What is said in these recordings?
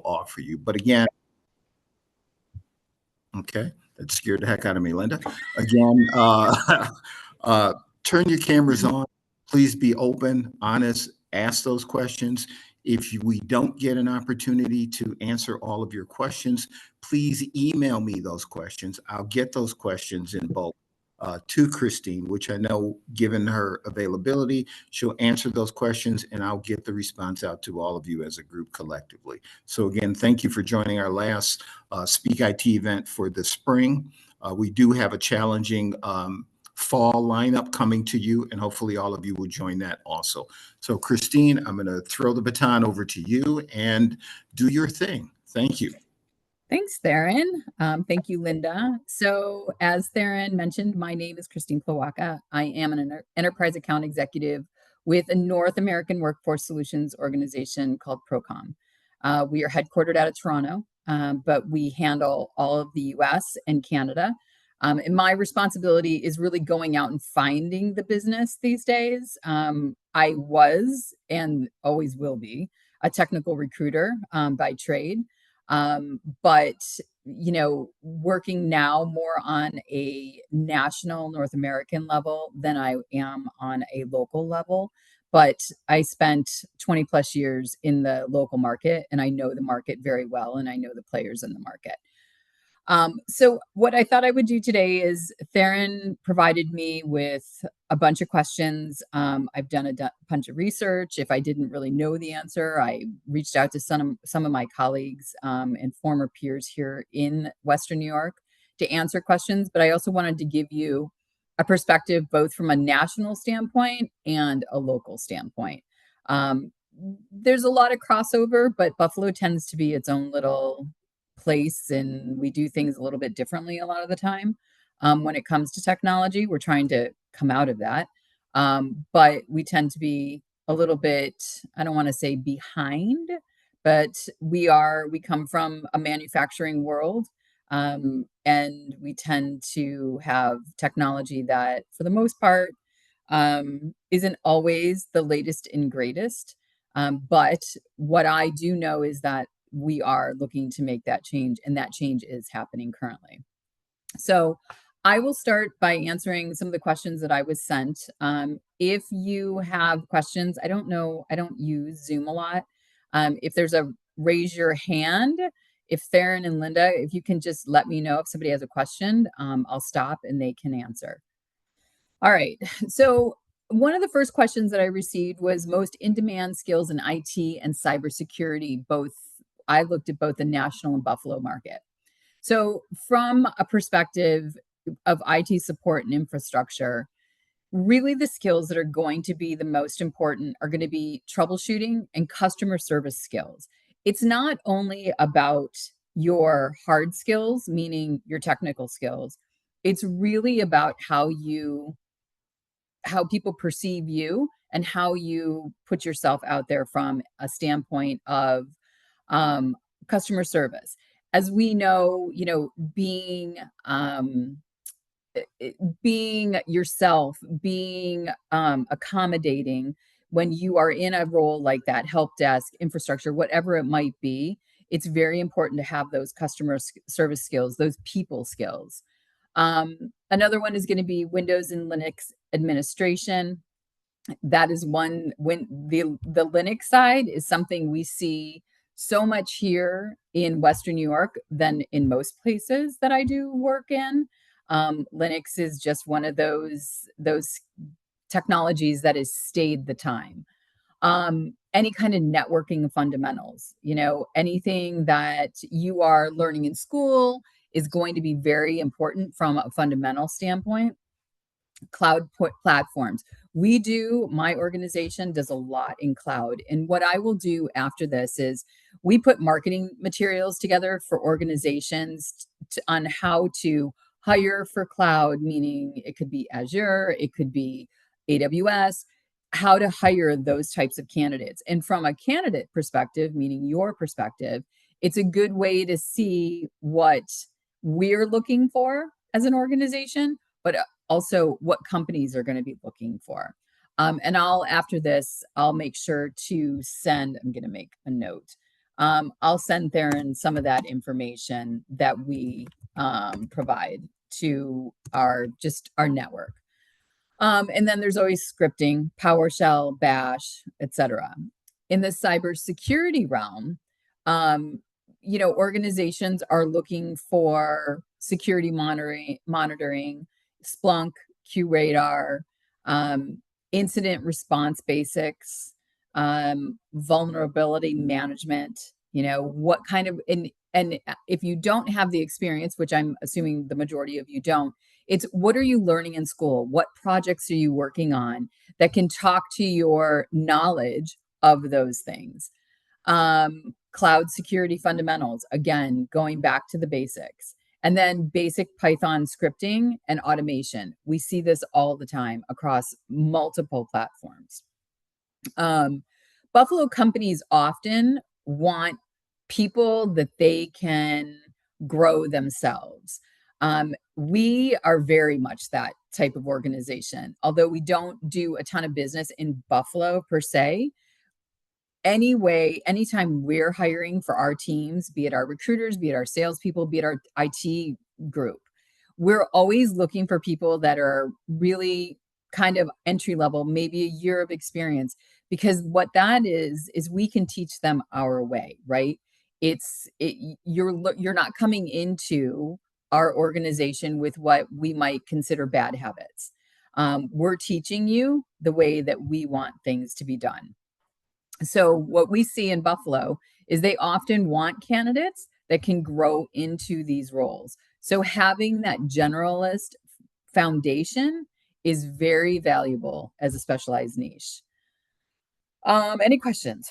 offer you. But again, okay, that scared the heck out of me, Linda. Again, turn your cameras on. Please be open, honest, ask those questions. If we don't get an opportunity to answer all of your questions, please email me those questions. I'll get those questions in bulk to Christine, which I know, given her availability, she'll answer those questions and I'll get the response out to all of you as a group collectively. So again, thank you for joining our last Speak IT event for the spring. We do have a challenging fall lineup coming to you, and hopefully all of you will join that also. So Christine, I'm going to throw the baton over to you and do your thing. Thank you. Thanks, Theron. Thank you, Linda. So as Theron mentioned, my name is Christine Plawaka. I am an enterprise account executive with a North American workforce solutions organization called Procom. We are headquartered out of Toronto, but we handle all of the US and Canada. And my responsibility is really going out and finding the business these days. I was and always will be a technical recruiter by trade. But, you know, working now more on a national North American level than I am on a local level. But I spent 20 plus years in the local market and I know the market very well and I know the players in the market. So what I thought I would do today is Theron provided me with a bunch of questions. I've done a bunch of research. If I didn't really know the answer, I reached out to some of my colleagues and former peers here in Western New York to answer questions. But I also wanted to give you a perspective both from a national standpoint and a local standpoint. There's a lot of crossover, but Buffalo tends to be its own little place and we do things a little bit differently a lot of the time. When it comes to technology, we're trying to come out of that. But we tend to be a little bit, I don't want to say behind, but we come from a manufacturing world. And we tend to have technology that for the most part isn't always the latest and greatest. But what I do know is that we are looking to make that change, and that change is happening currently. So I will start by answering some of the questions that I was sent. If you have questions, I don't use Zoom a lot. If there's a raise your hand, if Theron and Linda, if you can just let me know if somebody has a question, I'll stop and they can answer. All right, so one of the first questions that I received was most in-demand skills in IT and cybersecurity, both I looked at both the national and Buffalo market. So from a perspective of IT support and infrastructure, really the skills that are going to be the most important are going to be troubleshooting and customer service skills. It's not only about your hard skills, meaning your technical skills. It's really about how people perceive you and how you put yourself out there from a standpoint of customer service. As we know, being yourself, being accommodating when you are in a role like that, help desk, infrastructure, whatever it might be, it's very important to have those customer service skills, those people skills. Another one is going to be Windows and Linux administration. That is one. When the Linux side is something we see so much here in Western New York than in most places that I do work in. Linux is just one of those technologies that has stayed the time. Any kind of networking fundamentals, anything that you are learning in school is going to be very important from a fundamental standpoint. Cloud platforms. My organization does a lot in cloud. And what I will do after this is we put marketing materials together for organizations on how to hire for cloud, meaning it could be Azure, it could be AWS, how to hire those types of candidates. And from a candidate perspective, meaning your perspective, it's a good way to see what we're looking for as an organization, but also what companies are going to be looking for. And after this, I'll make sure to I'm going to make a note. I'll send Theron some of that information that we provide to our network. And then there's always scripting, PowerShell, Bash, etc. In the cybersecurity realm, organizations are looking for security monitoring, Splunk, QRadar, incident response basics, vulnerability management. What kind of, and if you don't have the experience, which I'm assuming the majority of you don't, it's what are you learning in school? What projects are you working on that can talk to your knowledge of those things? Cloud security fundamentals, again, going back to the basics. And then basic Python scripting and automation. We see this all the time across multiple platforms. Buffalo companies often want people that they can grow themselves. We are very much that type of organization. Although we don't do a ton of business in Buffalo per se, anytime we're hiring for our teams, be it our recruiters, be it our salespeople, be it our IT group, we're always looking for people that are really kind of entry level, maybe a year of experience, because what that is we can teach them our way, right? You're not coming into our organization with what we might consider bad habits. We're teaching you the way that we want things to be done. So what we see in Buffalo is they often want candidates that can grow into these roles. So having that generalist foundation is very valuable as a specialized niche. Any questions?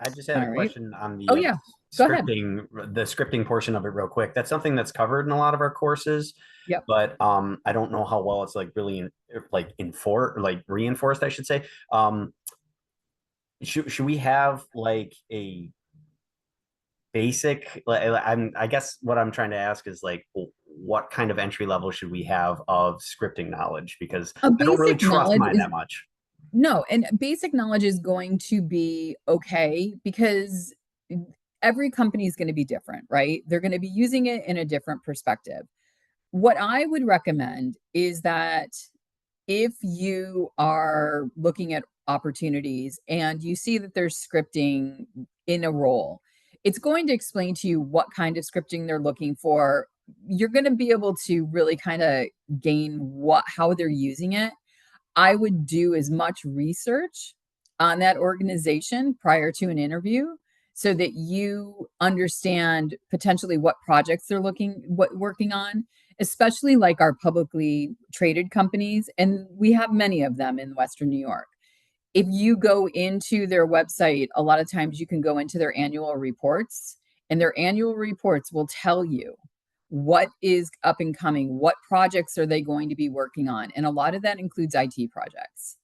I just had a question on the Go ahead. the scripting portion of it real quick. That's something that's covered in a lot of our courses. Yep. But I don't know how well it's really reinforced, I should say. Should we have like a basic, I guess what I'm trying to ask is what kind of entry level should we have of scripting knowledge? Because I don't really trust mine that much. No, and basic knowledge is going to be okay because every company is going to be different, right? They're going to be using it in a different perspective. What I would recommend is that if you are looking at opportunities and you see that there's scripting in a role, it's going to explain to you what kind of scripting they're looking for. You're going to be able to really kind of gain how they're using it. I would do as much research on that organization prior to an interview so that you understand potentially what projects they're working on, especially like our publicly traded companies. And we have many of them in Western New York. If you go into their website, a lot of times you can go into their annual reports, and their annual reports will tell you what is up and coming, what projects are they going to be working on. And a lot of that includes IT projects.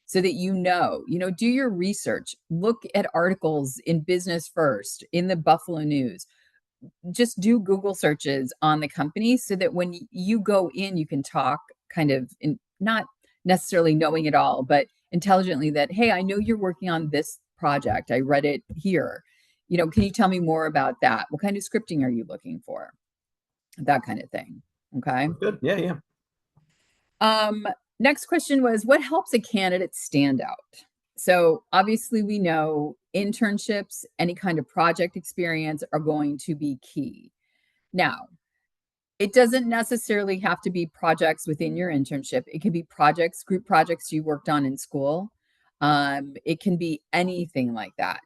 So that do your research, look at articles in Business First, in the Buffalo News. Just do Google searches on the company so that when you go in, you can talk kind of not necessarily knowing it all, but intelligently that, hey, I know you're working on this project. I read it here. Can you tell me more about that? What kind of scripting are you looking for? That kind of thing. Okay. Good. Yeah. Next question was, what helps a candidate stand out? So obviously we know internships, any kind of project experience are going to be key. Now, it doesn't necessarily have to be projects within your internship. It can be group projects you worked on in school. It can be anything like that.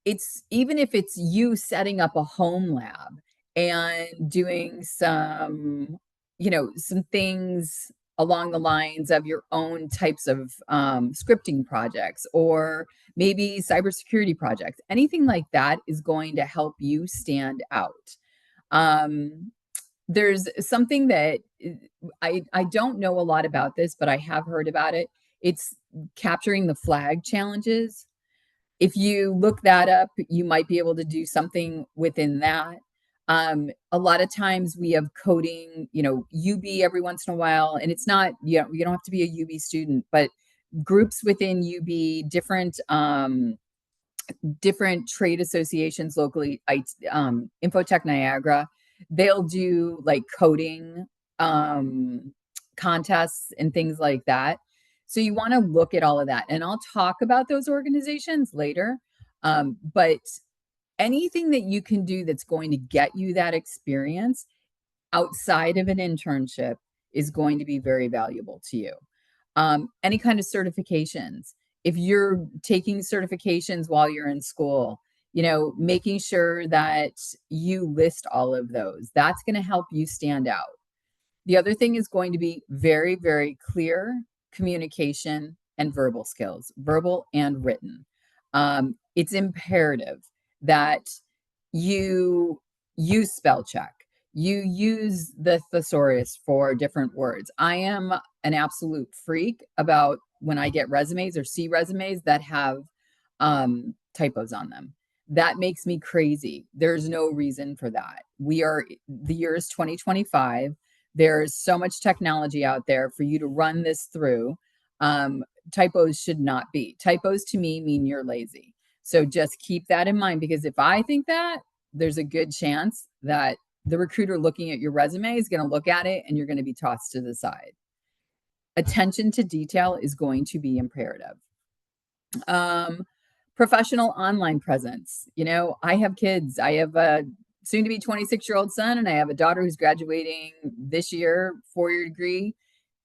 It's even if it's you setting up a home lab and doing some things along the lines of your own types of scripting projects or maybe cybersecurity projects. Anything like that is going to help you stand out. There's something that I don't know a lot about this, but I have heard about it. It's capturing the flag challenges. If you look that up, you might be able to do something within that. A lot of times we have coding, UB every once in a while, and it's not, you don't have to be a UB student, but groups within UB, different trade associations locally, Infotech Niagara, they'll do like coding contests and things like that. So you want to look at all of that. And I'll talk about those organizations later. But anything that you can do that's going to get you that experience outside of an internship is going to be very valuable to you. Any kind of certifications. If you're taking certifications while you're in school, making sure that you list all of those, that's going to help you stand out. The other thing is going to be very, very clear communication and verbal skills, verbal and written. It's imperative that you use spell check. You use the thesaurus for different words. I am an absolute freak about when I get resumes or see resumes that have typos on them. That makes me crazy. There's no reason for that. The year is 2025. There's so much technology out there for you to run this through. Typos should not be. Typos to me mean you're lazy. So just keep that in mind, because if I think that, there's a good chance that the recruiter looking at your resume is going to look at it and you're going to be tossed to the side. Attention to detail is going to be imperative. Professional online presence. I have kids. I have a soon to be 26-year-old son, and I have a daughter who's graduating this year, 4-year degree,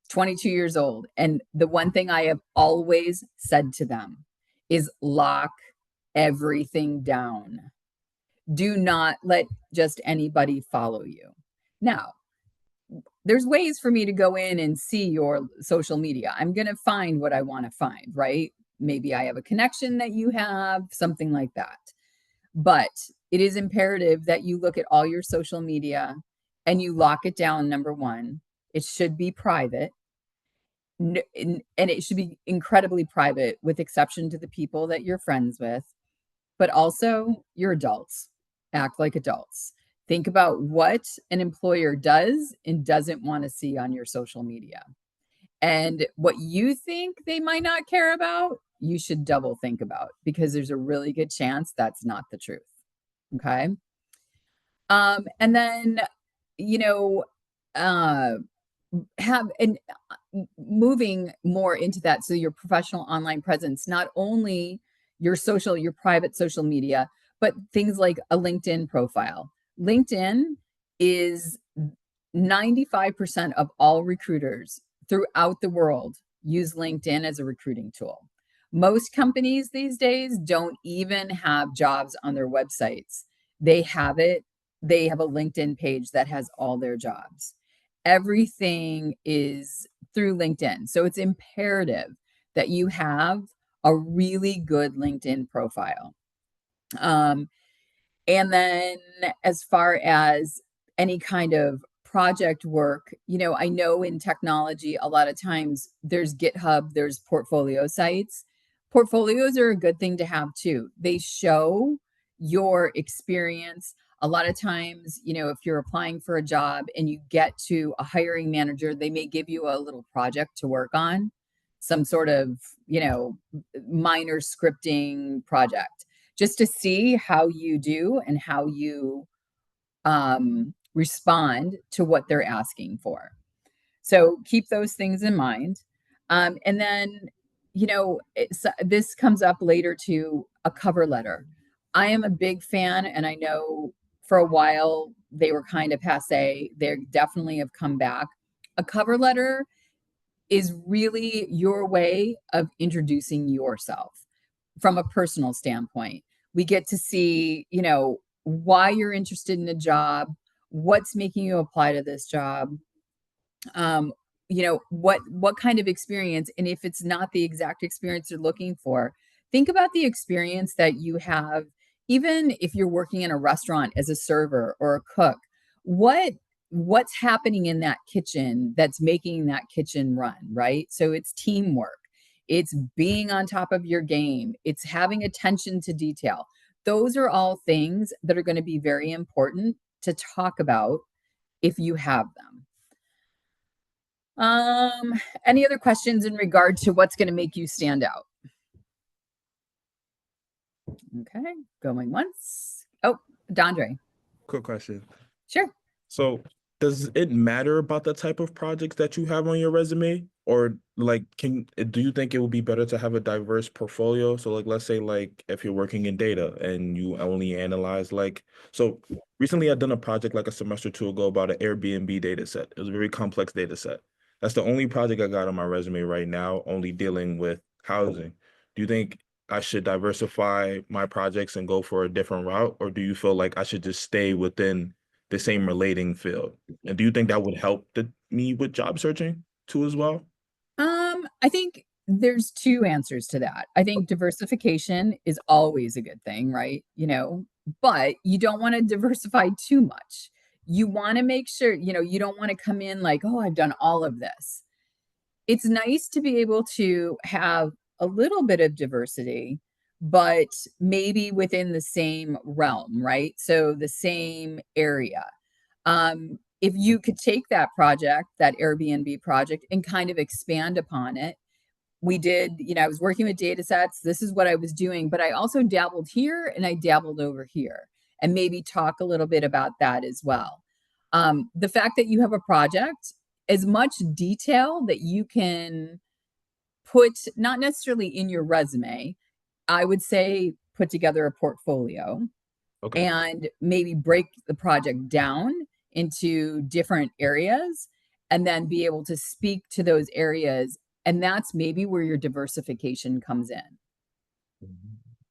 22 years old. And the one thing I have always said to them is lock everything down. Do not let just anybody follow you. Now, there's ways for me to go in and see your social media. I'm going to find what I want to find, right? Maybe I have a connection that you have, something like that. But it is imperative that you look at all your social media and you lock it down. Number one, it should be private. And it should be incredibly private, with exception to the people that you're friends with. But also, you're adults. Act like adults. Think about what an employer does and doesn't want to see on your social media. And what you think they might not care about, you should double think about, because there's a really good chance that's not the truth. Okay. And then, moving more into that. So your professional online presence, not only your private social media, but things like a LinkedIn profile. LinkedIn is 95% of all recruiters throughout the world use LinkedIn as a recruiting tool. Most companies these days don't even have jobs on their websites. They have a LinkedIn page that has all their jobs. Everything is through LinkedIn. So it's imperative that you have a really good LinkedIn profile. And then as far as any kind of project work, I know in technology, a lot of times there's GitHub, there's portfolio sites. Portfolios are a good thing to have too. They show your experience. A lot of times, if you're applying for a job and you get to a hiring manager, they may give you a little project to work on, some sort of, minor scripting project, just to see how you do and how you respond to what they're asking for. So keep those things in mind. And then, this comes up later to a cover letter. I am a big fan, and I know for a while they were kind of passe. They definitely have come back. A cover letter is really your way of introducing yourself from a personal standpoint. We get to see, why you're interested in a job, what's making you apply to this job, what kind of experience. And if it's not the exact experience you're looking for, think about the experience that you have, even if you're working in a restaurant as a server or a cook. What's happening in that kitchen that's making that kitchen run, right? So it's teamwork. It's being on top of your game. It's having attention to detail. Those are all things that are going to be very important to talk about if you have them. Any other questions in regard to what's going to make you stand out? Okay, going once. Oh, Dondre. Quick question. Sure. So does it matter about the type of projects that you have on your resume? Or like, do you think it would be better to have a diverse portfolio? So like, let's say like if you're working in data and you only analyze so recently I've done a project like a semester or two ago about an Airbnb data set. It was a very complex data set. That's the only project I got on my resume right now, only dealing with housing. Do you think I should diversify my projects and go for a different route? Or do you feel like I should just stay within the same relating field? And do you think that would help me with job searching too as well? I think there's two answers to that. I think diversification is always a good thing, right? But you don't want to diversify too much. You want to make sure, you don't want to come in like, oh, I've done all of this. It's nice to be able to have a little bit of diversity, but maybe within the same realm, right? So the same area. If you could take that project, that Airbnb project, and kind of expand upon it. We did, I was working with data sets. This is what I was doing, but I also dabbled here and I dabbled over here, and maybe talk a little bit about that as well. The fact that you have a project, as much detail that you can put, not necessarily in your resume, I would say put together a portfolio. Okay. And maybe break the project down into different areas and then be able to speak to those areas. And that's maybe where your diversification comes in.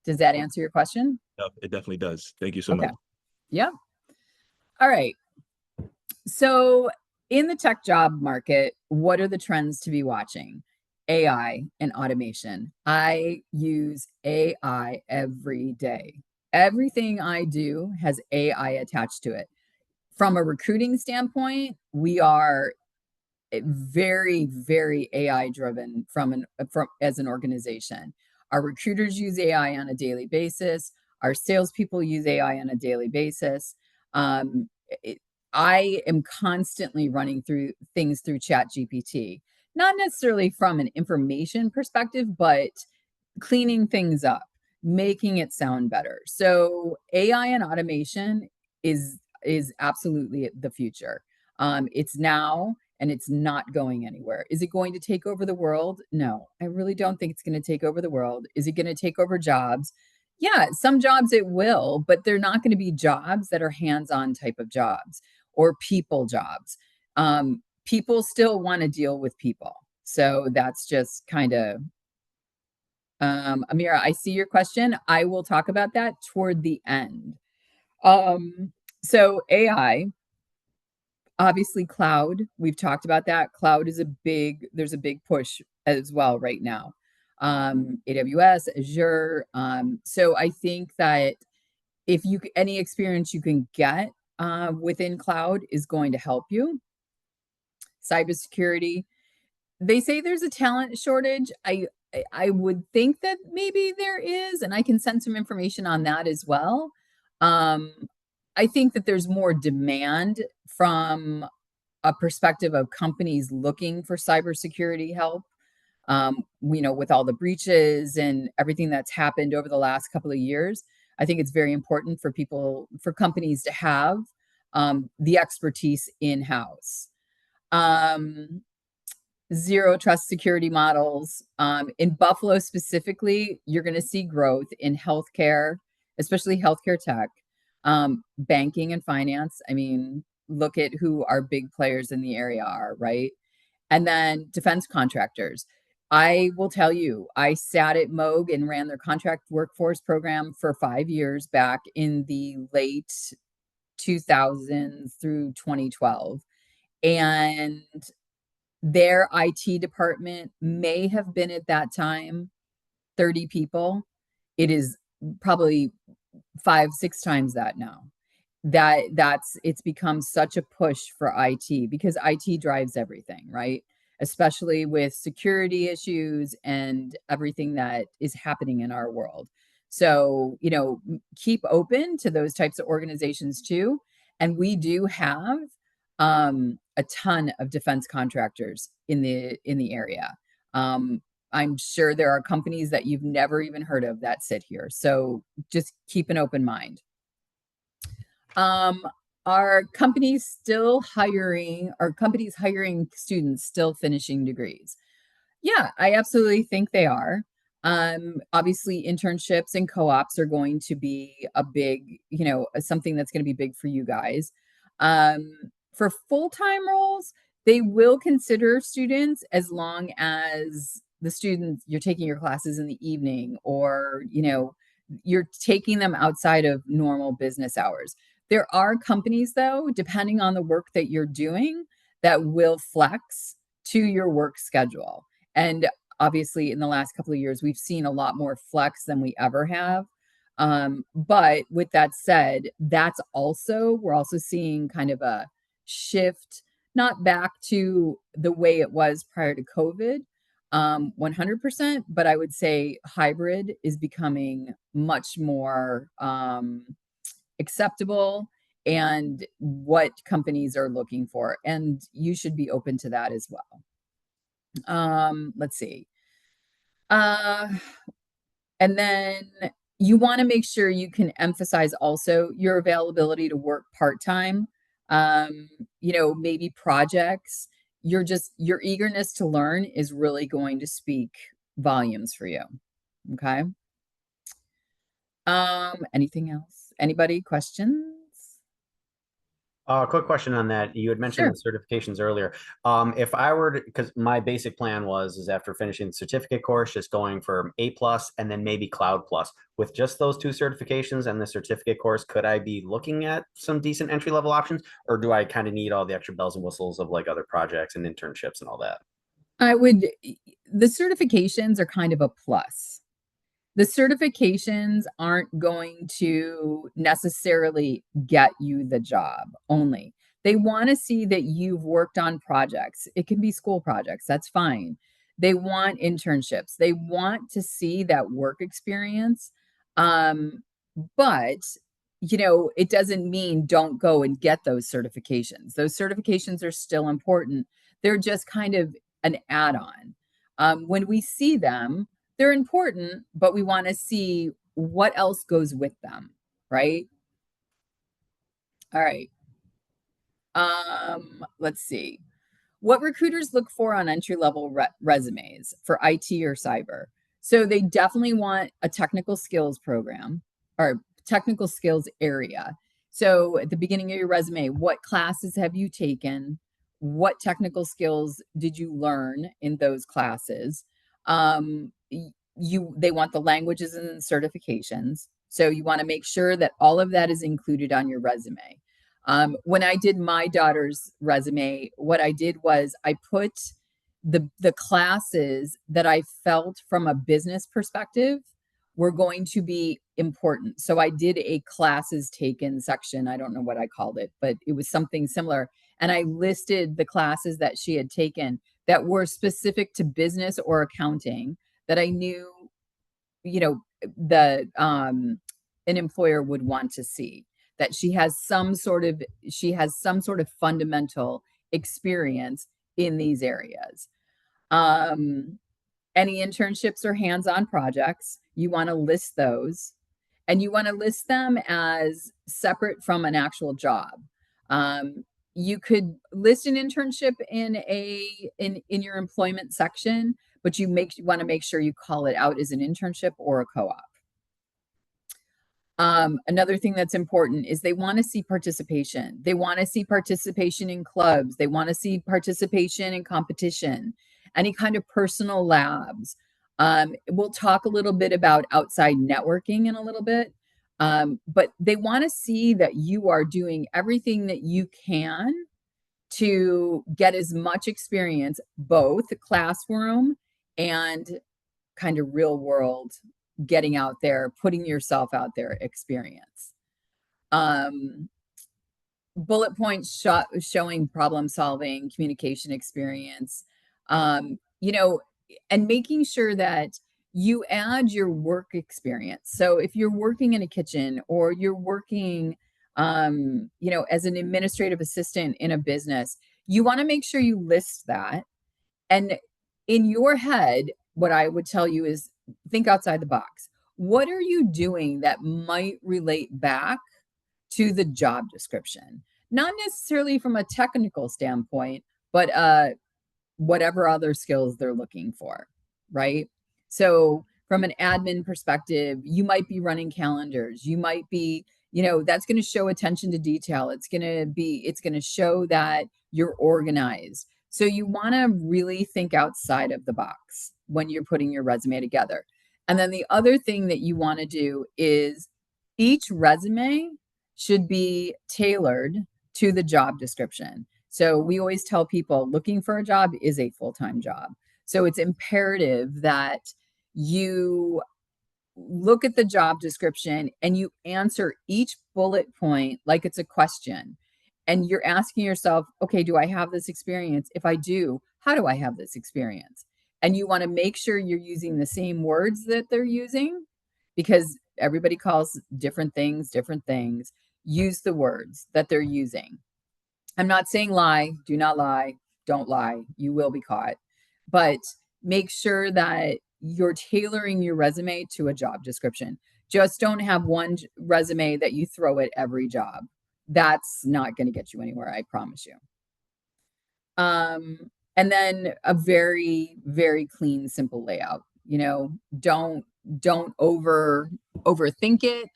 Does that answer your question? Yep, it definitely does. Thank you so much. Yep. All right. So in the tech job market, what are the trends to be watching? AI and automation. I use AI every day. Everything I do has AI attached to it. From a recruiting standpoint, we are very, very AI driven from as an organization. Our recruiters use AI on a daily basis. Our salespeople use AI on a daily basis. I am constantly running through things through ChatGPT, not necessarily from an information perspective, but cleaning things up, making it sound better. So AI and automation is absolutely the future. It's now, and it's not going anywhere. Is it going to take over the world? No, I really don't think it's going to take over the world. Is it going to take over jobs? Yeah, some jobs it will, but they're not going to be jobs that are hands-on type of jobs or people jobs. People still want to deal with people. So that's just kind of, Amira, I see your question. I will talk about that toward the end. So AI, obviously cloud, we've talked about that. Cloud is there's a big push as well right now. AWS, Azure. So I think that if any experience you can get within cloud is going to help you. Cybersecurity, they say there's a talent shortage. I would think that maybe there is, and I can send some information on that as well. I think that there's more demand from a perspective of companies looking for cybersecurity help. With all the breaches and everything that's happened over the last couple of years, I think it's very important for companies to have the expertise in-house. Zero trust security models. In Buffalo specifically, you're going to see growth in healthcare, especially healthcare tech, banking and finance. I mean, look at who our big players in the area are, right? And then defense contractors. I will tell you, I sat at Moog and ran their contract workforce program for 5 years back in the late 2000s through 2012. And their IT department may have been at that time 30 people. It is probably 5-6 times that now. It's become such a push for IT because IT drives everything, right? Especially with security issues and everything that is happening in our world. So, keep open to those types of organizations too. And we do have a ton of defense contractors in the area. I'm sure there are companies that you've never even heard of that sit here. So just keep an open mind. Are companies still hiring? Are companies hiring students still finishing degrees? Yeah, I absolutely think they are. Obviously, internships and co-ops are going to be a big, something that's going to be big for you guys. For full-time roles, they will consider students as long as the students, you're taking your classes in the evening, or you're taking them outside of normal business hours. There are companies, though, depending on the work that you're doing, that will flex to your work schedule. And obviously, in the last couple of years, we've seen a lot more flex than we ever have. But with that said, we're also seeing kind of a shift, not back to the way it was prior to COVID, 100%, but I would say hybrid is becoming much more acceptable and what companies are looking for. And you should be open to that as well. Let's see. And then you want to make sure you can emphasize also your availability to work part-time. Maybe projects. Your eagerness to learn is really going to speak volumes for you. Okay. Anything else? Anybody? Questions? Quick question on that. You had mentioned the certifications earlier. If I were to, because my basic plan is after finishing the certificate course, just going for A+ and then maybe Cloud+. With just those 2 certifications and the certificate course, could I be looking at some decent entry-level options, or do I kind of need all the extra bells and whistles of like other projects and internships and all that? The certifications are kind of a plus. The certifications aren't going to necessarily get you the job only. They want to see that you've worked on projects. It can be school projects, that's fine. They want internships. They want to see that work experience. But it doesn't mean don't go and get those certifications. Those certifications are still important. They're just kind of an add-on. When we see them, they're important, but we want to see what else goes with them, right? All right. Let's see. What recruiters look for on entry-level resumes for IT or cyber? So they definitely want a technical skills program or technical skills area. So at the beginning of your resume, what classes have you taken? What technical skills did you learn in those classes? They want the languages and certifications. So you want to make sure that all of that is included on your resume. When I did my daughter's resume, what I did was I put the classes that I felt from a business perspective were going to be important. So I did a classes taken section. I don't know what I called it, but it was something similar. And I listed the classes that she had taken that were specific to business or accounting that I knew, an employer would want to see, that she has some sort of fundamental experience in these areas. Any internships or hands-on projects, you want to list those, and you want to list them as separate from an actual job. You could list an internship in your employment section, but you want to make sure you call it out as an internship or a co-op. Another thing that's important is they want to see participation. They want to see participation in clubs. They want to see participation in competition, any kind of personal labs. We'll talk a little bit about outside networking in a little bit, but they want to see that you are doing everything that you can to get as much experience, both classroom and kind of real world, getting out there, putting yourself out there experience. Bullet points showing problem solving, communication experience, and making sure that you add your work experience. So if you're working in a kitchen or you're working you know, as an administrative assistant in a business, you want to make sure you list that. And in your head, what I would tell you is think outside the box. What are you doing that might relate back to the job description? Not necessarily from a technical standpoint, but whatever other skills they're looking for, right? So from an admin perspective, you might be running calendars. You might be, you know, that's going to show attention to detail. It's going to show that you're organized. So you want to really think outside of the box when you're putting your resume together. And then the other thing that you want to do is each resume should be tailored to the job description. So we always tell people looking for a job is a full-time job. So it's imperative that you look at the job description and you answer each bullet point like it's a question. And you're asking yourself, okay, do I have this experience? If I do, how do I have this experience? And you want to make sure you're using the same words that they're using, because everybody calls different things different things. Use the words that they're using. I'm not saying lie, do not lie, don't lie, you will be caught. But make sure that you're tailoring your resume to a job description. Just don't have one resume that you throw at every job. That's not going to get you anywhere, I promise you. And then a very, very clean, simple layout. You know, don't overthink it.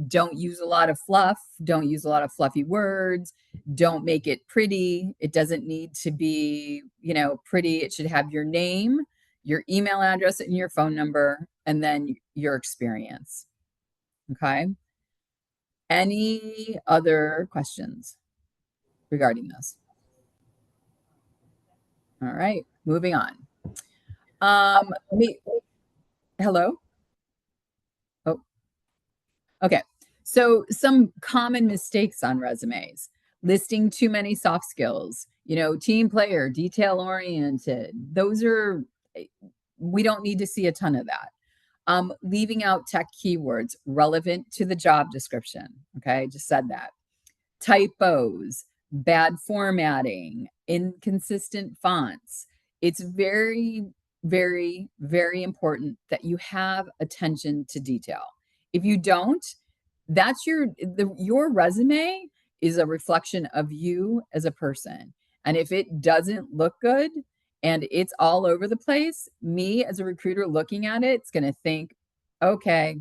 Don't use a lot of fluff. Don't use a lot of fluffy words. Don't make it pretty. It doesn't need to be, you know, pretty. It should have your name, your email address, and your phone number, and then your experience. Okay. Any other questions regarding this? All right, moving on. Hello? Oh, okay. So some common mistakes on resumes: listing too many soft skills, you know, team player, detail oriented. Those are, we don't need to see a ton of that. Leaving out tech keywords relevant to the job description. Okay, I just said that. Typos, bad formatting, inconsistent fonts. It's very, very, very important that you have attention to detail. If you don't, that's your resume is a reflection of you as a person. And if it doesn't look good and it's all over the place, me as a recruiter looking at it, it's going to think, okay,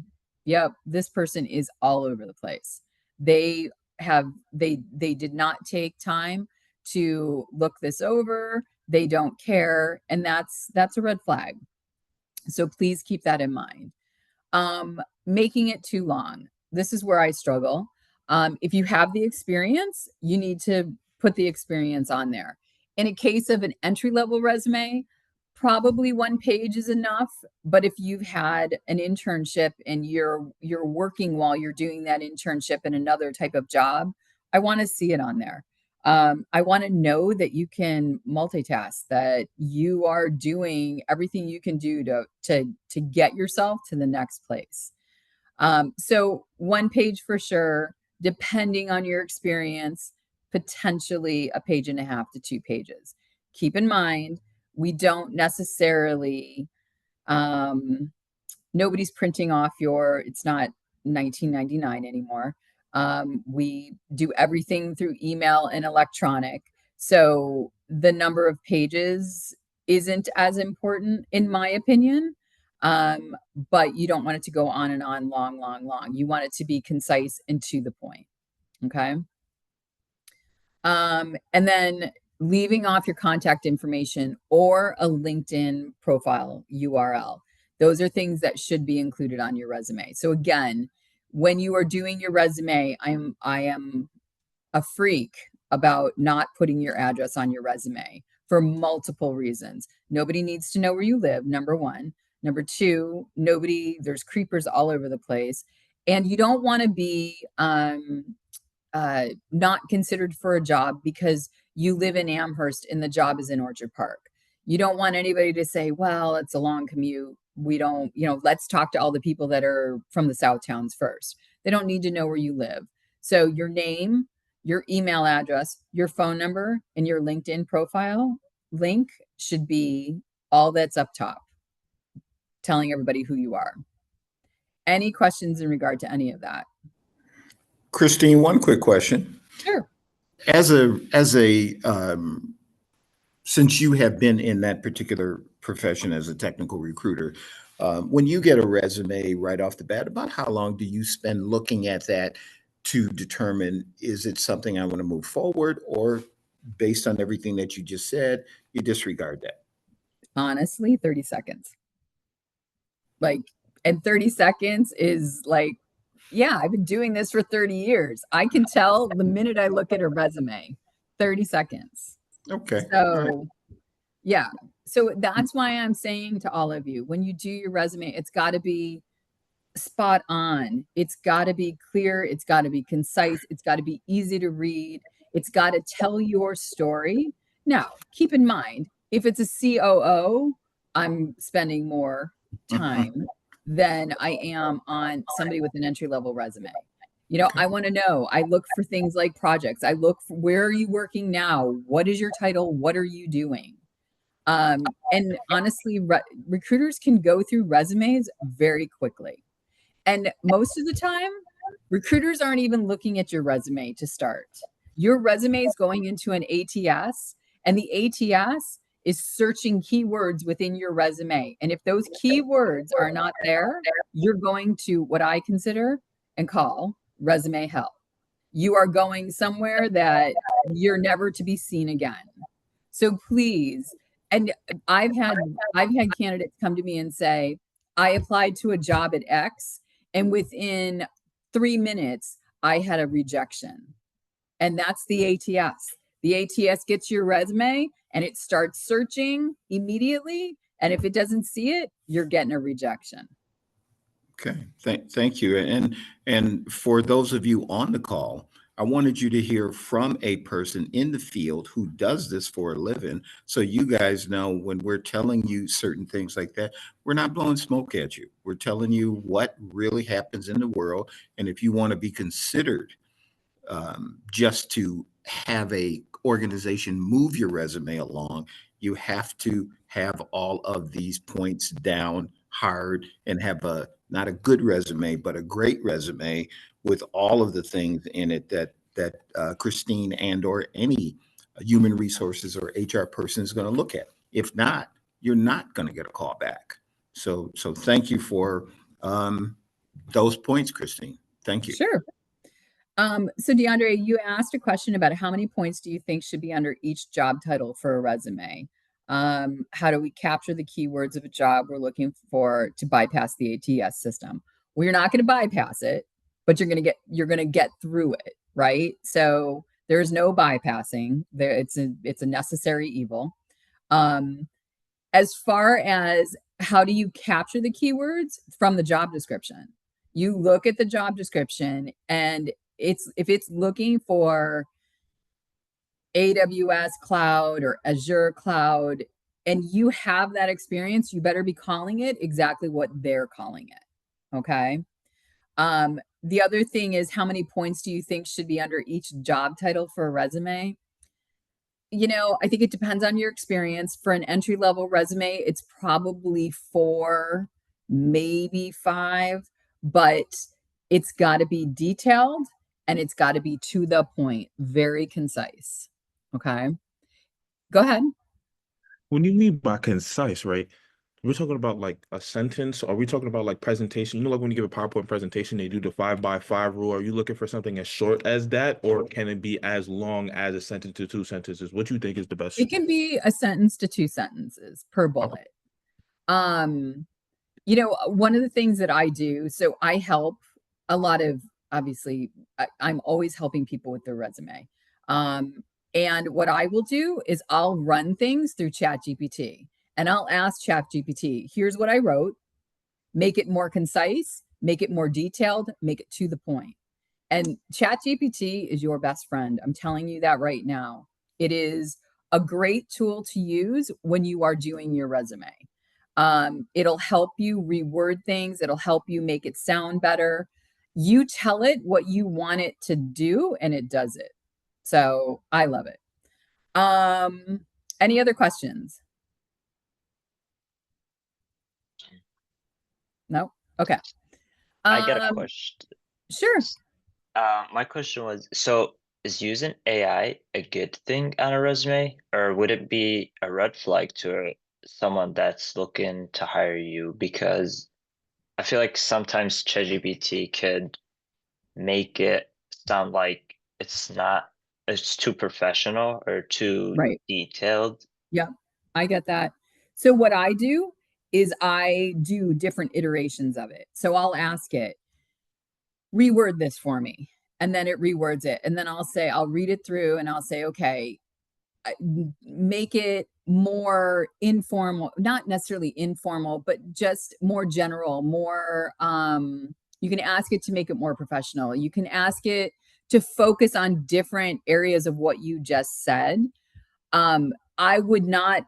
yep, this person is all over the place. They did not take time to look this over. They don't care. And that's a red flag. So please keep that in mind. Making it too long. This is where I struggle. If you have the experience, you need to put the experience on there. In a case of an entry-level resume, probably 1 page is enough. But if you've had an internship and you're working while you're doing that internship in another type of job, I want to see it on there. I want to know that you can multitask, that you are doing everything you can do to get yourself to the next place. So 1 page for sure, depending on your experience, potentially 1.5 pages to 2 pages. Keep in mind, we don't necessarily, nobody's printing off it's not 1999 anymore. We do everything through email and electronic. So the number of pages isn't as important, in my opinion. But you don't want it to go on and on, long, long, long. You want it to be concise and to the point. Okay. And then leaving off your contact information or a LinkedIn profile URL. Those are things that should be included on your resume. So again, when you are doing your resume, I am a freak about not putting your address on your resume for multiple reasons. Nobody needs to know where you live, number one. Number two, there's creepers all over the place. And you don't want to be not considered for a job because you live in Amherst and the job is in Orchard Park. You don't want anybody to say, well, it's a long commute. We don't, let's talk to all the people that are from the South Towns first. They don't need to know where you live. So your name, your email address, your phone number, and your LinkedIn profile link should be all that's up top, telling everybody who you are. Any questions in regard to any of that? Christine, one quick question. Sure. Since you have been in that particular profession as a technical recruiter, when you get a resume right off the bat, about how long do you spend looking at that to determine, is it something I want to move forward, or based on everything that you just said, you disregard that? Honestly, 30 seconds. And 30 seconds is like, yeah, I've been doing this for 30 years. I can tell the minute I look at a resume, 30 seconds. Okay. So, yeah. So that's why I'm saying to all of you, when you do your resume, it's got to be spot on. It's got to be clear. It's got to be concise. It's got to be easy to read. It's got to tell your story. Now, keep in mind, if it's a COO, I'm spending more time than I am on somebody with an entry-level resume. You know, I want to know. I look for things like projects. I look for, where are you working now? What is your title? What are you doing? And honestly, recruiters can go through resumes very quickly. And most of the time, recruiters aren't even looking at your resume to start. Your resume is going into an ATS, and the ATS is searching keywords within your resume. And if those keywords are not there, you're going to what I consider and call resume hell. You are going somewhere that you're never to be seen again. So please, and I've had candidates come to me and say, I applied to a job at X, and within 3 minutes, I had a rejection. And that's the ATS. The ATS gets your resume and it starts searching immediately. And if it doesn't see it, you're getting a rejection. Okay, thank you. And for those of you on the call, I wanted you to hear from a person in the field who does this for a living. So you guys know when we're telling you certain things like that, we're not blowing smoke at you. We're telling you what really happens in the world. And if you want to be considered just to have a organization move your resume along, you have to have all of these points down hard and have not a good resume, but a great resume with all of the things in it that Christine and or any human resources or HR person is going to look at. If not, you're not going to get a call back. So thank you for those points, Christine. Thank you. Sure. So DeAndre, you asked a question about how many points do you think should be under each job title for a resume? How do we capture the keywords of a job we're looking for to bypass the ATS system? Well, you're not going to bypass it, but you're going to get through it, right? So there's no bypassing there. It's a necessary evil. As far as how do you capture the keywords from the job description? You look at the job description, and if it's looking for AWS cloud or Azure cloud, and you have that experience, you better be calling it exactly what they're calling it. Okay. The other thing is, how many points do you think should be under each job title for a resume? You know, I think it depends on your experience. For an entry-level resume, it's probably 4, maybe 5, but it's got to be detailed and it's got to be to the point, very concise. Okay. Go ahead. When you mean by concise, right? We're talking about like a sentence. Are we talking about like presentation? You know, like when you give a PowerPoint presentation, they do the 5x5 rule. Are you looking for something as short as that, or can it be as long as a sentence to 2 sentences? What do you think is the best? It can be a sentence to 2 sentences per bullet. You know, one of the things that I do, so I help a lot of, obviously, I'm always helping people with their resume. And what I will do is I'll run things through ChatGPT, and I'll ask ChatGPT, here's what I wrote, make it more concise, make it more detailed, make it to the point. And ChatGPT is your best friend. I'm telling you that right now. It is a great tool to use when you are doing your resume. It'll help you reword things. It'll help you make it sound better. You tell it what you want it to do and it does it. So I love it. Any other questions? No? Okay. I got a Um, question. Sure. My question was, so is using AI a good thing on a resume, or would it be a red flag to someone that's looking to hire you? Because I feel like sometimes ChatGPT could make it sound like it's too professional or too Right. detailed. Yep. I get that. So what I do is I do different iterations of it. So I'll ask it, reword this for me. And then it rewords it. And then I'll read it through and I'll say, okay, make it more informal, not necessarily informal, but just more general, more, you can ask it to make it more professional. You can ask it to focus on different areas of what you just said. I would not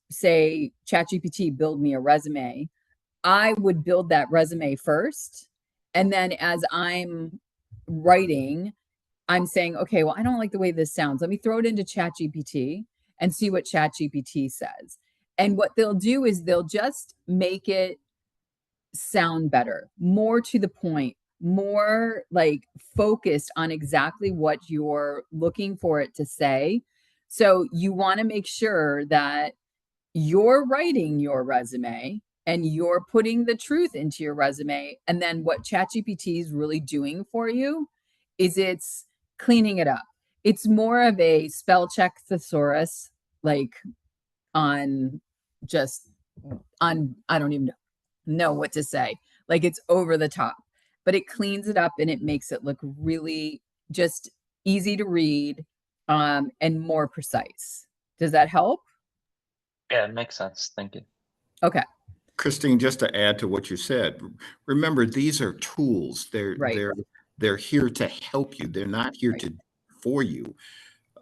say, ChatGPT, build me a resume. I would build that resume first. And then as I'm writing, I'm saying, okay, well, I don't like the way this sounds. Let me throw it into ChatGPT and see what ChatGPT says. And what they'll do is they'll just make it sound better, more to the point, more like focused on exactly what you're looking for it to say. So you want to make sure that you're writing your resume and you're putting the truth into your resume. And then what ChatGPT is really doing for you is it's cleaning it up. It's more of a spell check thesaurus, like on just on, I don't even know what to say. Like it's over the top, but it cleans it up and it makes it look really just easy to read, and more precise. Does that help? Yeah, it makes sense. Thank you. Okay. Christine, just to add to what you said, remember, these are tools. Right. They're here to help you. They're not here Right. to for you.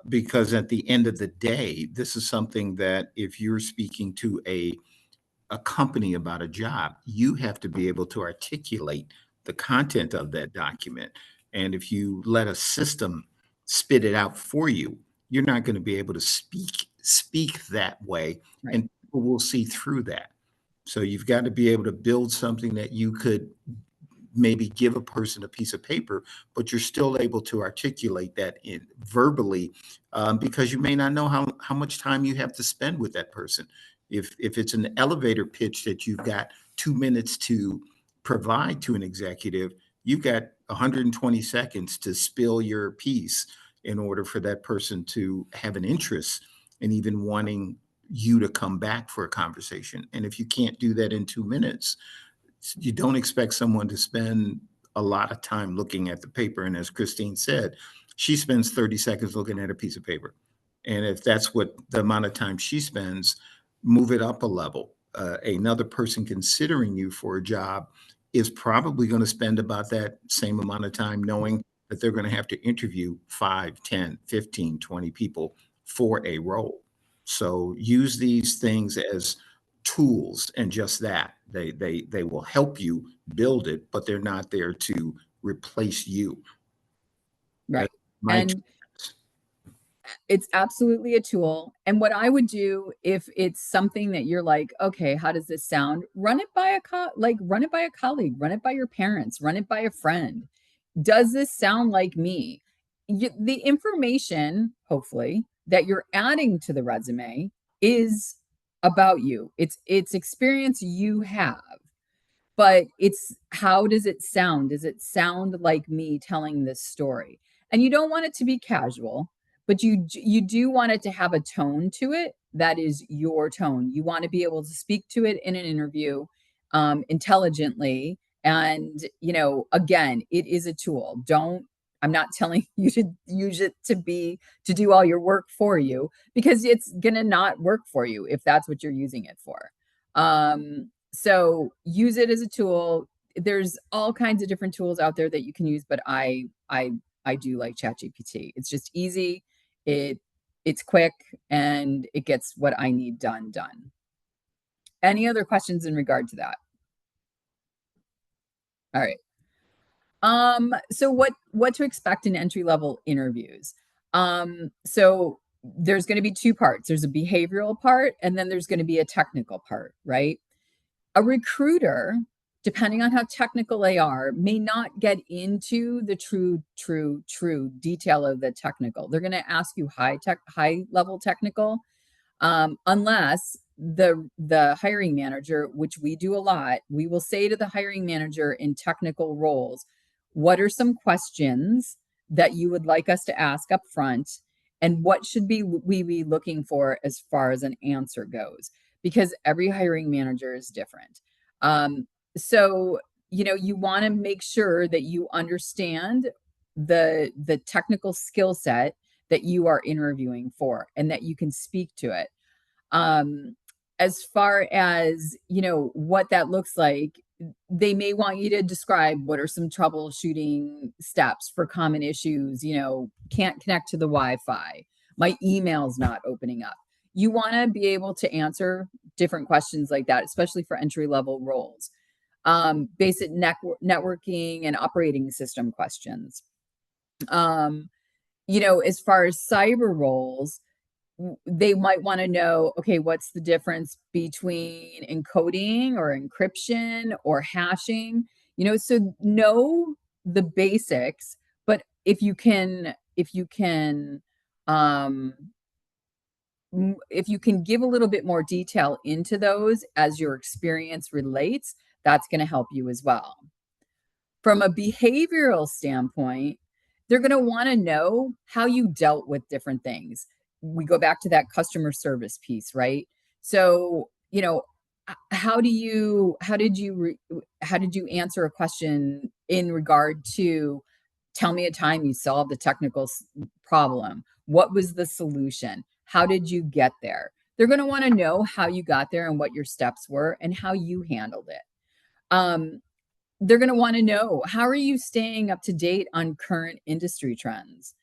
Because at the end of the day, this is something that if you're speaking to a company about a job, you have to be able to articulate the content of that document. And if you let a system spit it out for you, you're not going to be able to speak that way, Right. and people will see through that. So you've got to be able to build something that you could maybe give a person a piece of paper, but you're still able to articulate that in verbally, because you may not know how much time you have to spend with that person. If it's an elevator pitch that you've got 2 minutes to provide to an executive, you've got 120 seconds to spill your piece in order for that person to have an interest in even wanting you to come back for a conversation. And if you can't do that in 2 minutes, you don't expect someone to spend a lot of time looking at the paper. And as Christine said, she spends 30 seconds looking at a piece of paper. And if that's what the amount of time she spends, move it up a level. Another person considering you for a job is probably going to spend about that same amount of time knowing that they're going to have to interview 5, 10, 15, 20 people for a role. So use these things as tools, and just that they will help you build it, but they're not there to replace you. Right. My And it's absolutely a tool. And what I would do if it's something that you're like, okay, how does this sound? Run it by run it by a colleague, run it by your parents, run it by a friend. Does this sound like me? The information, hopefully, that you're adding to the resume is about you. It's experience you have, but it's how does it sound? Does it sound like me telling this story? And you don't want it to be casual, but you do want it to have a tone to it that is your tone. You want to be able to speak to it in an interview, intelligently. And again, it is a tool. I'm not telling you to use it to do all your work for you, because it's gonna not work for you if that's what you're using it for. So use it as a tool. There's all kinds of different tools out there that you can use, but I do like ChatGPT. It's just easy. It's quick and it gets what I need done. Any other questions in regard to that? All right. So what to expect in entry-level interviews? So there's going to be two parts. There's a behavioral part, and then there's going to be a technical part, right? A recruiter, depending on how technical they are, may not get into the true detail of the technical. They're going to ask you high level technical, unless the hiring manager, which we do a lot, we will say to the hiring manager in technical roles, what are some questions that you would like us to ask up front, and what should we be looking for as far as an answer goes? Because every hiring manager is different. So you want to make sure that you understand the technical skill set that you are interviewing for and that you can speak to it. As far as what that looks like, they may want you to describe what are some troubleshooting steps for common issues. Can't connect to the Wi-Fi, my email's not opening up. You want to be able to answer different questions like that, especially for entry-level roles. Basic networking and operating system questions. As far as cyber roles, they might want to know, okay, what's the difference between encoding or encryption or hashing? So know the basics, but if you can give a little bit more detail into those as your experience relates, that's going to help you as well. From a behavioral standpoint, they're going to want to know how you dealt with different things. We go back to that customer service piece, right? So, how did you answer a question in regard to, tell me a time you solved a technical problem? What was the solution? How did you get there? They're going to want to know how you got there and what your steps were and how you handled it. They're going to want to know, how are you staying up to date on current industry trends?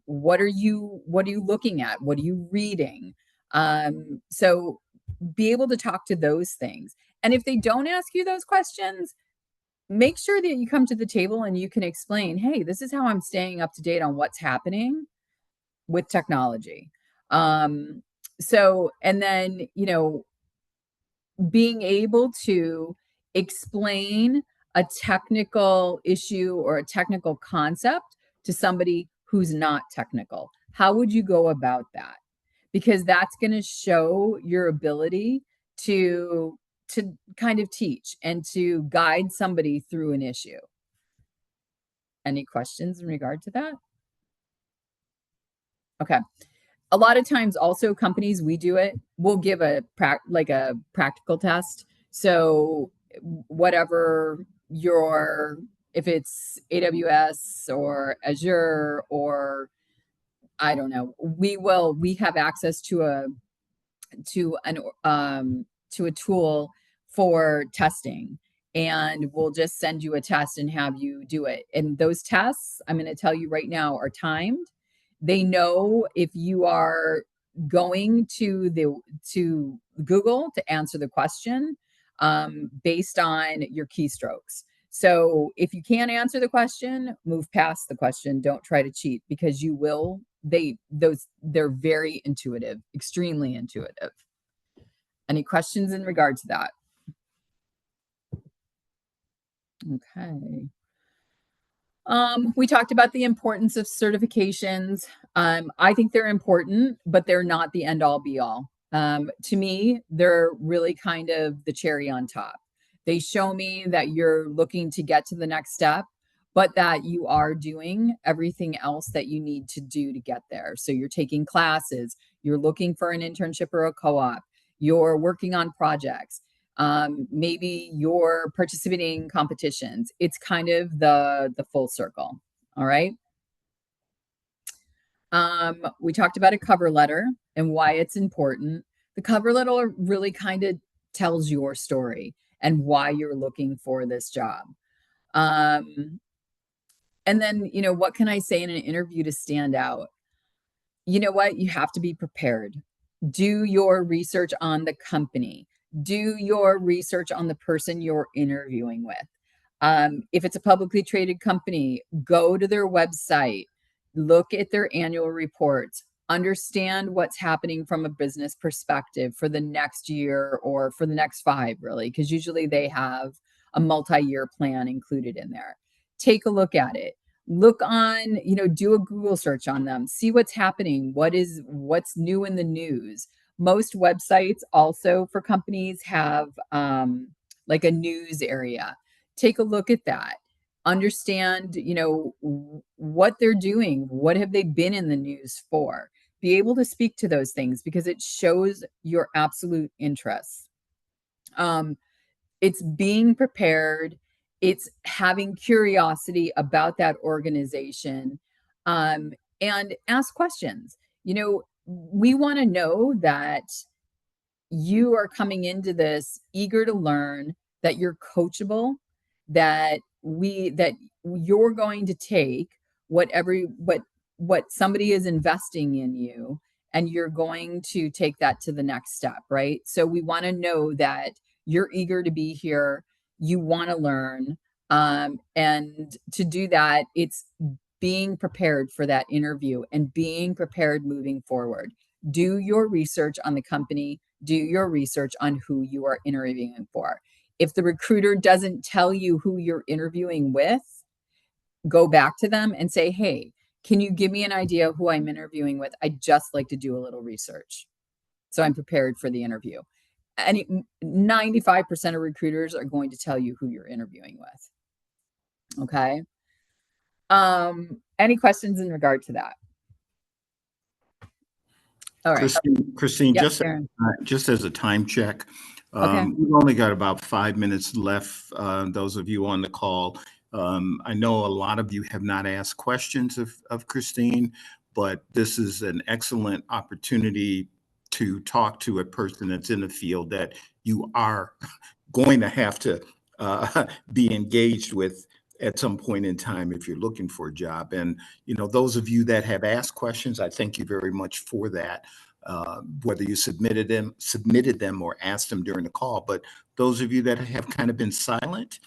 What are you looking at? What are you reading? So be able to talk to those things. And if they don't ask you those questions, make sure that you come to the table and you can explain, hey, this is how I'm staying up to date on what's happening with technology. So, and then, being able to explain a technical issue or a technical concept to somebody who's not technical. How would you go about that? Because that's going to show your ability to kind of teach and to guide somebody through an issue. Any questions in regard to that? Okay. A lot of times also companies, we do it, we'll give a practical test. So whatever if it's AWS or Azure or I don't know, we have access to a tool for testing, and we'll just send you a test and have you do it. And those tests, I'm going to tell you right now, are timed. They know if you are going to Google to answer the question based on your keystrokes. So if you can't answer the question, move past the question. Don't try to cheat, because you will. They're very intuitive, extremely intuitive. Any questions in regard to that? Okay. We talked about the importance of certifications. I think they're important, but they're not the end all be all. To me, they're really kind of the cherry on top. They show me that you're looking to get to the next step, but that you are doing everything else that you need to do to get there. So you're taking classes, you're looking for an internship or a co-op, you're working on projects. Maybe you're participating in competitions. It's kind of the full circle. All right. We talked about a cover letter and why it's important. The cover letter really kind of tells your story and why you're looking for this job. And then, what can I say in an interview to stand out? You know what? You have to be prepared. Do your research on the company. Do your research on the person you're interviewing with. If it's a publicly traded company, go to their website, look at their annual reports, understand what's happening from a business perspective for the next year or for the next 5, really, because usually they have a multi-year plan included in there. Take a look at it. Look on, do a Google search on them, see what's happening, what's new in the news. Most websites also for companies have like a news area. Take a look at that. Understand, what they're doing. What have they been in the news for? Be able to speak to those things because it shows your absolute interest. It's being prepared. It's having curiosity about that organization, and ask questions. We want to know that you are coming into this eager to learn, that you're coachable, that you're going to take what somebody is investing in you, and you're going to take that to the next step, right? So we want to know that you're eager to be here, you want to learn, and to do that, it's being prepared for that interview and being prepared moving forward. Do your research on the company, do your research on who you are interviewing for. If the recruiter doesn't tell you who you're interviewing with, go back to them and say, hey, can you give me an idea of who I'm interviewing with? I'd just like to do a little research so I'm prepared for the interview. And 95% of recruiters are going to tell you who you're interviewing with. Okay. Any questions in regard to that? All right. Christine, Yep, just as a time check, Okay. we've only got about 5 minutes left. Those of you on the call, I know a lot of you have not asked questions of Christine, but this is an excellent opportunity to talk to a person that's in the field that you are going to have to be engaged with at some point in time if you're looking for a job. And, those of you that have asked questions, I thank you very much for that. Whether you submitted them or asked them during the call, but those of you that have kind of been silent,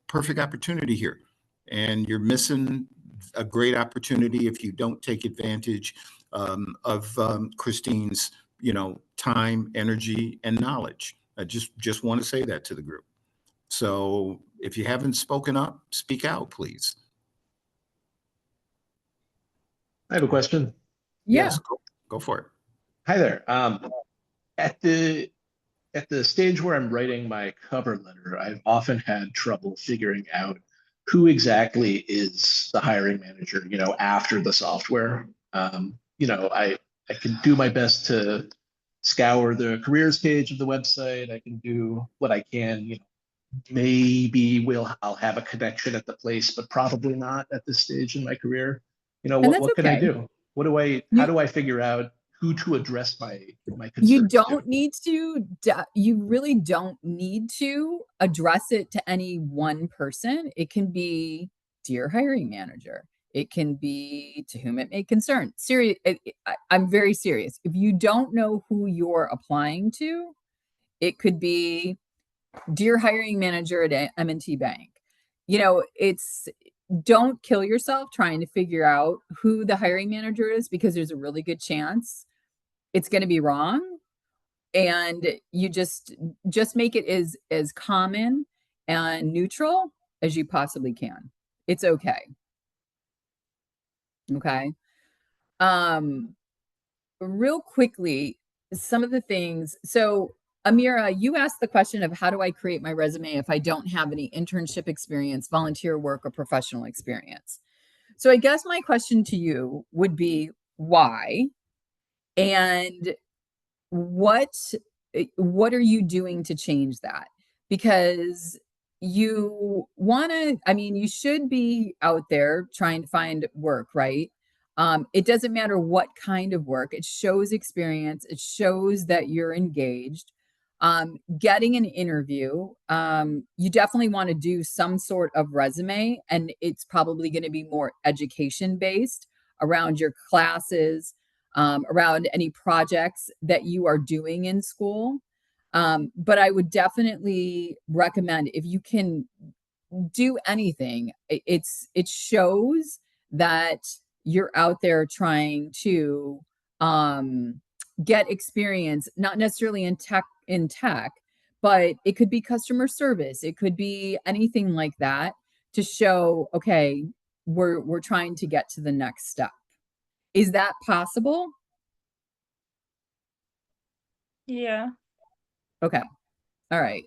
perfect opportunity here. And you're missing a great opportunity if you don't take advantage of Christine's, time, energy, and knowledge. I just want to say that to the group. So if you haven't spoken up, speak out, please. I have a question. Yeah. Yes, go for it. Hi there. At the stage where I'm writing my cover letter, I've often had trouble figuring out who exactly is the hiring manager, after the software. I can do my best to scour the careers page of the website. I can do what I can, maybe I'll have a connection at the place, but probably not at this stage in my career. What can I do? How do I figure out who to address my concerns You to? don't need to, you really don't need to address it to any one person. It can be dear hiring manager. It can be to whom it may concern. I'm very serious. If you don't know who you're applying to, it could be dear hiring manager at M&T Bank. Don't kill yourself trying to figure out who the hiring manager is, because there's a really good chance it's going to be wrong. And you just make it as common and neutral as you possibly can. It's okay. Okay. Real quickly, some of the things. So Amira, you asked the question of how do I create my resume if I don't have any internship experience, volunteer work, or professional experience? So I guess my question to you would be why? And what are you doing to change that? Because you should be out there trying to find work, right? It doesn't matter what kind of work. It shows experience. It shows that you're engaged. Getting an interview, you definitely want to do some sort of resume, and it's probably going to be more education based around your classes, around any projects that you are doing in school. But I would definitely recommend, if you can do anything. It shows that you're out there trying to get experience, not necessarily in tech, but it could be customer service. It could be anything like that to show, okay, we're trying to get to the next step. Is that possible? Yeah. Okay. All right.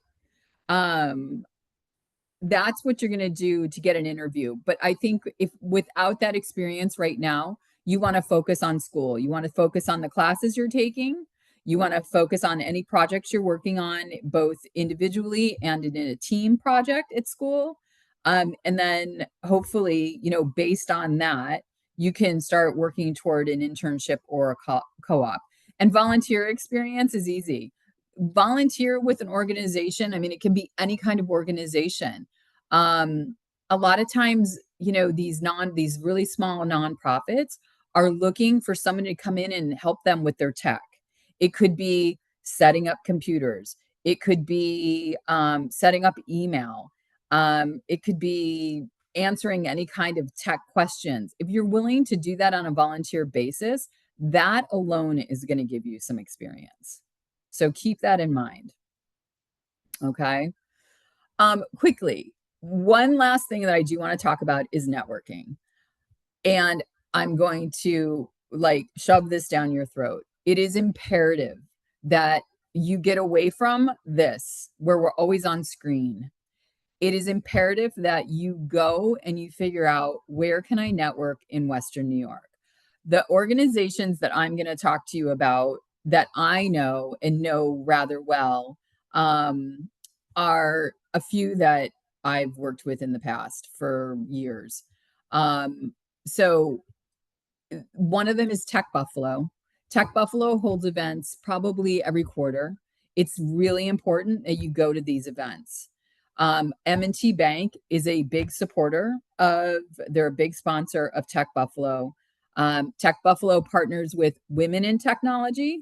That's what you're going to do to get an interview. But I think if without that experience right now, you want to focus on school. You want to focus on the classes you're taking. You want to focus on any projects you're working on, both individually and in a team project at school. And then hopefully, based on that, you can start working toward an internship or a co-op. And volunteer experience is easy. Volunteer with an organization. I mean, it can be any kind of organization. A lot of times, these really small nonprofits are looking for someone to come in and help them with their tech. It could be setting up computers. It could be setting up email. It could be answering any kind of tech questions. If you're willing to do that on a volunteer basis, that alone is going to give you some experience. So keep that in mind. Okay. Quickly, one last thing that I do want to talk about is networking. And I'm going to shove this down your throat. It is imperative that you get away from this where we're always on screen. It is imperative that you go and you figure out, where can I network in Western New York? The organizations that I'm going to talk to you about that I know and know rather well are a few that I've worked with in the past for years. So one of them is Tech Buffalo. Tech Buffalo holds events probably every quarter. It's really important that you go to these events. M&T Bank is a big supporter they're a big sponsor of Tech Buffalo. Tech Buffalo partners with Women in Technology.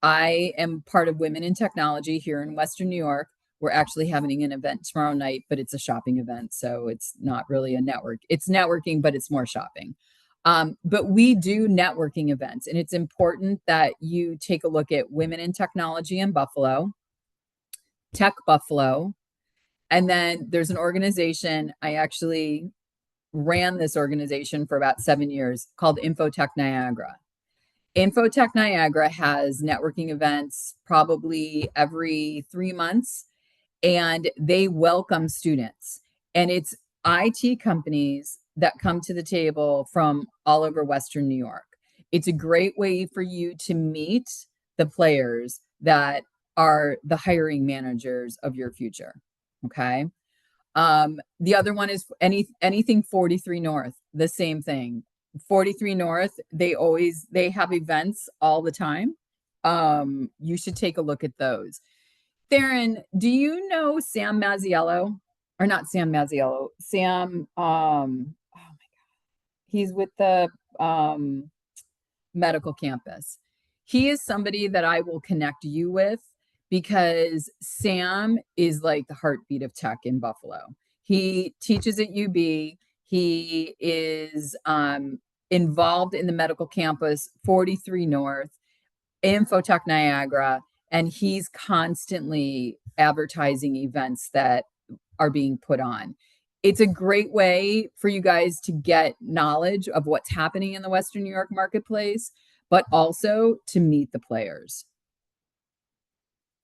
I am part of Women in Technology here in Western New York. We're actually having an event tomorrow night, but it's a shopping event. So it's not really a network. It's networking, but it's more shopping. But we do networking events, and it's important that you take a look at Women in Technology in Buffalo, Tech Buffalo, and then there's an organization, I actually ran this organization for about 7 years, called Infotech Niagara. Infotech Niagara has networking events probably every 3 months, and they welcome students. And it's IT companies that come to the table from all over Western New York. It's a great way for you to meet the players that are the hiring managers of your future. Okay. The other one is anything 43 North, the same thing. 43 North, they have events all the time. You should take a look at those. Theron, do you know Sam Mazziello? Or not Sam Mazziello, Sam, oh my God. He's with the medical campus. He is somebody that I will connect you with, because Sam is like the heartbeat of tech in Buffalo. He teaches at UB. He is involved in the medical campus, 43 North, Infotech Niagara, and he's constantly advertising events that are being put on. It's a great way for you guys to get knowledge of what's happening in the Western New York marketplace, but also to meet the players.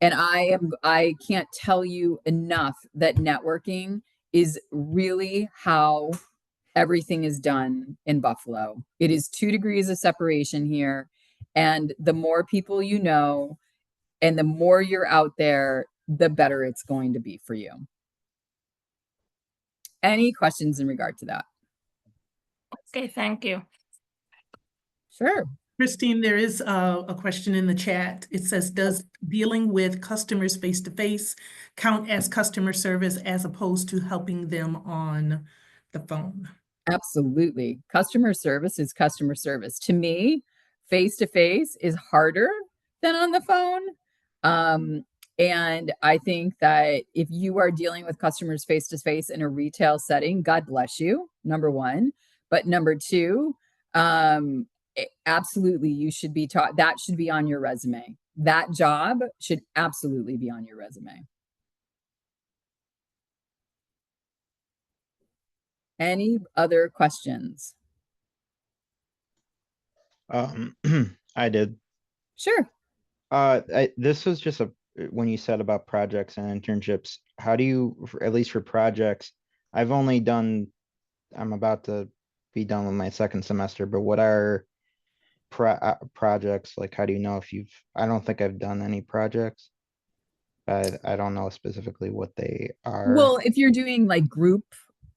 And I can't tell you enough that networking is really how everything is done in Buffalo. It is 2 degrees of separation here. And the more people you know, and the more you're out there, the better it's going to be for you. Any questions in regard to that? Okay, thank you. Sure. Christine, there is a question in the chat. It says, does dealing with customers face-to-face count as customer service as opposed to helping them on the phone? Absolutely. Customer service is customer service. To me, face-to-face is harder than on the phone. And I think that if you are dealing with customers face to face in a retail setting, God bless you, number one. But number two, absolutely, you should be taught, that should be on your resume. That job should absolutely be on your resume. Any other questions? I did. Sure. This was just when you said about projects and internships, how do you, at least for projects, I'm about to be done with my second semester, but what are projects? Like, how do you know if I don't think I've done any projects. I don't know specifically what they are. Well, if you're doing like group,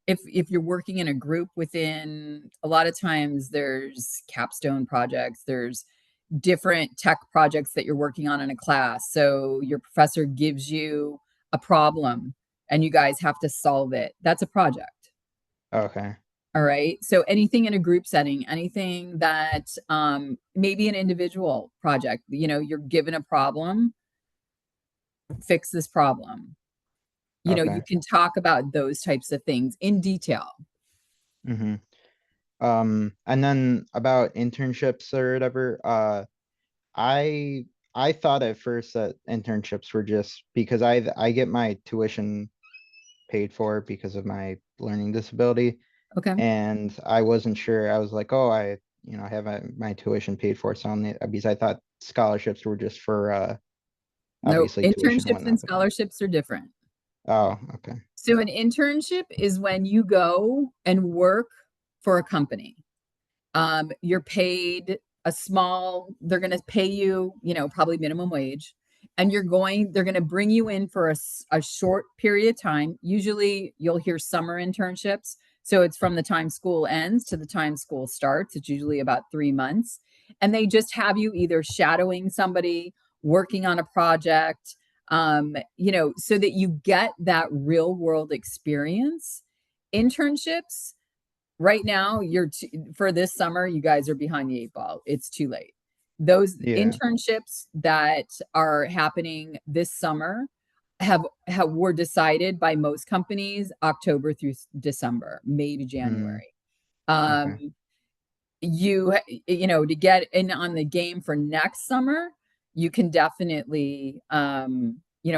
if you're working in a group within, a lot of times there's capstone projects, there's different tech projects that you're working on in a class. So your professor gives you a problem and you guys have to solve it. That's a project. Okay. All right. So anything in a group setting, anything that maybe an individual project, you're given a problem, fix this problem. You can talk about those types of things in detail. Mm-hmm. And then about internships or whatever, I thought at first that internships were just because I get my tuition paid for because of my learning disability. Okay. And I wasn't sure. I was like, oh, I have my tuition paid for. So because I thought scholarships were just for obviously no, tuition internships and scholarships are different. Oh, okay. So an internship is when you go and work for a company. You're paid they're going to pay you, probably minimum wage, and they're going to bring you in for a short period of time. Usually you'll hear summer internships. So it's from the time school ends to the time school starts. It's usually about 3 months. And they just have you either shadowing somebody, working on a project, so that you get that real world experience. Internships, right now, for this summer, you guys are behind the 8 ball. It's too late. Those internships that are happening this summer were decided by most companies October through December, maybe January. Okay. To get in on the game for next summer, you can definitely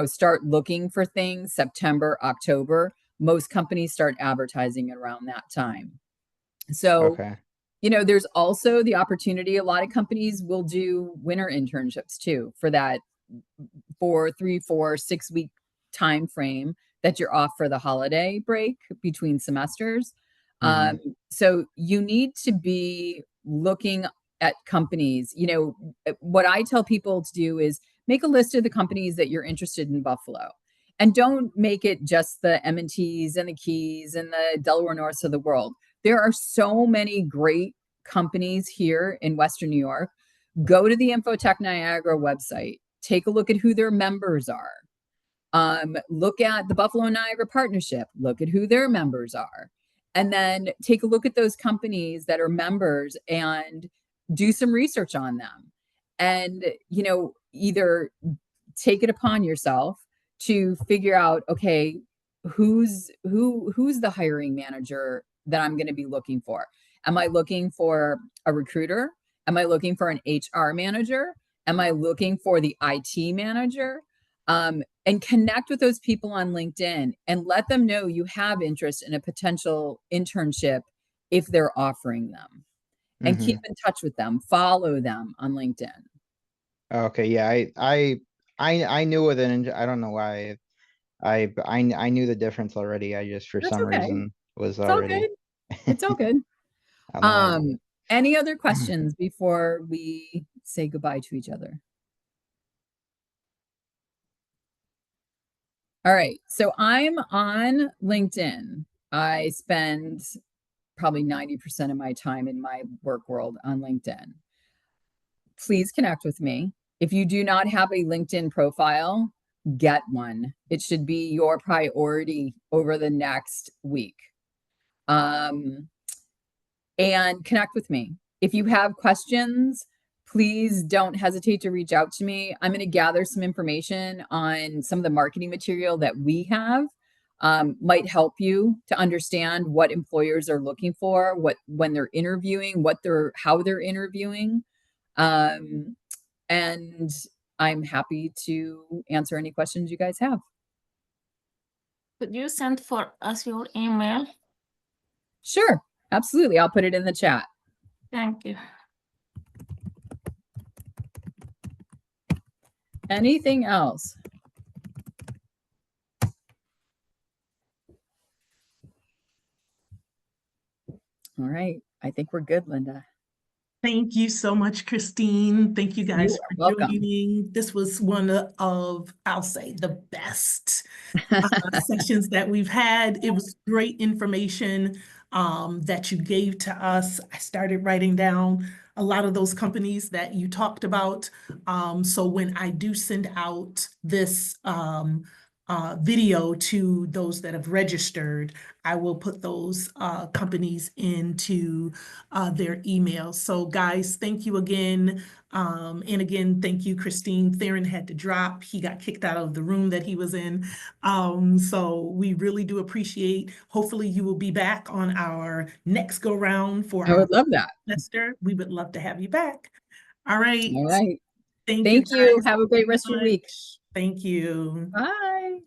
start looking for things September, October. Most companies start advertising around that time. So, there's also the opportunity. A lot of companies will do winter internships too for 3, 4, 6 week time frame that you're off for the holiday break between semesters. So you need to be looking at companies. What I tell people to do is make a list of the companies that you're interested in Buffalo. And don't make it just the M&Ts and the Keys and the Delaware Norths of the world. There are so many great companies here in Western New York. Go to the Infotech Niagara website. Take a look at who their members are. Look at the Buffalo Niagara Partnership. Look at who their members are. And then take a look at those companies that are members and do some research on them. And, either take it upon yourself to figure out, okay, who's the hiring manager that I'm going to be looking for? Am I looking for a recruiter? Am I looking for an HR manager? Am I looking for the IT manager? And connect with those people on LinkedIn and let them know you have interest in a potential internship if they're offering them. And keep in touch with them. Follow them on LinkedIn. Okay, yeah, I knew with it. I don't know why. I knew the difference already. I just for some reason was already. It's all good. Any other questions before we say goodbye to each other? All right. So I'm on LinkedIn. I spend probably 90% of my time in my work world on LinkedIn. Please connect with me. If you do not have a LinkedIn profile, get one. It should be your priority over the next week. And connect with me. If you have questions, please don't hesitate to reach out to me. I'm going to gather some information on some of the marketing material that we have. Might help you to understand what employers are looking for, when they're interviewing, how they're interviewing. And I'm happy to answer any questions you guys have. Could you send for us your email? Sure, absolutely. I'll put it in the chat. Thank you. Anything else? All right. I think we're good, Linda. Thank you so much, Christine. Thank you guys You are for welcome. joining. This was one of, I'll say, the best sessions that we've had. It was great information that you gave to us. I started writing down a lot of those companies that you talked about. So when I do send out this video to those that have registered, I will put those companies into their emails. So guys, thank you again. And again, thank you, Christine. Theron had to drop. He got kicked out of the room that he was in. So we really do appreciate, hopefully you will be back on our next go round for I our would love that. semester. We would love to have you back. All right. All right. Thank you. guys Have a great so rest of your week. much. Thank you. Bye.